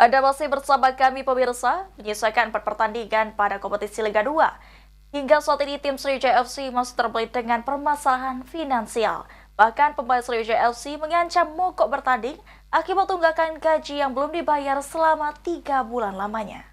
Anda masih bersama kami pemirsa, menyisakan pertandingan pada kompetisi Liga 2. Hingga saat ini tim Sriwijaya FC masih terbelit dengan permasalahan finansial. Bahkan pemain Sriwijaya FC mengancam mogok bertanding akibat tunggakan gaji yang belum dibayar selama 3 bulan lamanya.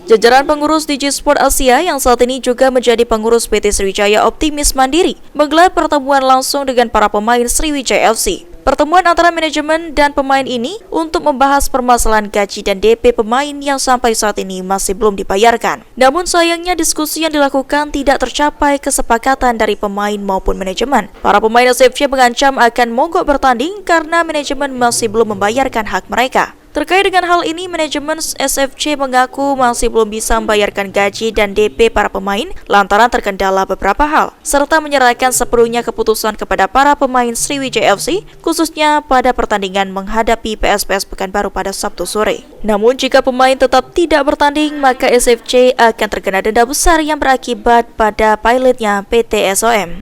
Jajaran pengurus DJ Sport Asia yang saat ini juga menjadi pengurus PT Sriwijaya Optimis Mandiri menggelar pertemuan langsung dengan para pemain Sriwijaya FC. Pertemuan antara manajemen dan pemain ini untuk membahas permasalahan gaji dan DP pemain yang sampai saat ini masih belum dibayarkan. Namun sayangnya diskusi yang dilakukan tidak tercapai kesepakatan dari pemain maupun manajemen. Para pemain SFC mengancam akan mogok bertanding karena manajemen masih belum membayarkan hak mereka. Terkait dengan hal ini, manajemen SFC mengaku masih belum bisa membayarkan gaji dan DP para pemain lantaran terkendala beberapa hal, serta menyerahkan sepenuhnya keputusan kepada para pemain Sriwijaya FC, khususnya pada pertandingan menghadapi PSPS Pekanbaru pada Sabtu sore. Namun jika pemain tetap tidak bertanding, maka SFC akan terkena denda besar yang berakibat pada pilotnya PT SOM.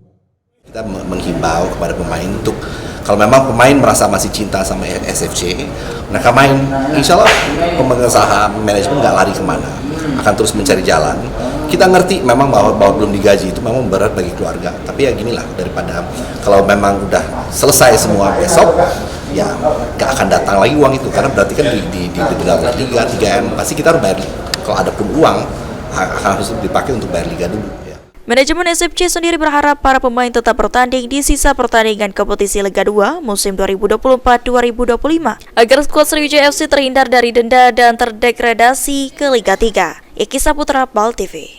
Kita menghimbau kepada pemain untuk kalau memang pemain merasa masih cinta sama SFC, mereka main, insya Allah pemegang saham manajemen nggak lari kemana, akan terus mencari jalan. Kita ngerti memang bahwa belum digaji itu memang berat bagi keluarga, tapi ya ginilah, daripada kalau memang udah selesai semua besok, ya nggak akan datang lagi uang itu, karena berarti kan di dalam Liga 3M pasti kita harus bayar. Kalau ada pun uang akan harus dipakai untuk bayar Liga dulu. Manajemen SFC sendiri berharap para pemain tetap bertanding di sisa pertandingan kompetisi Liga 2 musim 2024-2025 agar skuad Sriwijaya FC terhindar dari denda dan terdegradasi ke Liga 3. Eki Saputra, BAL TV.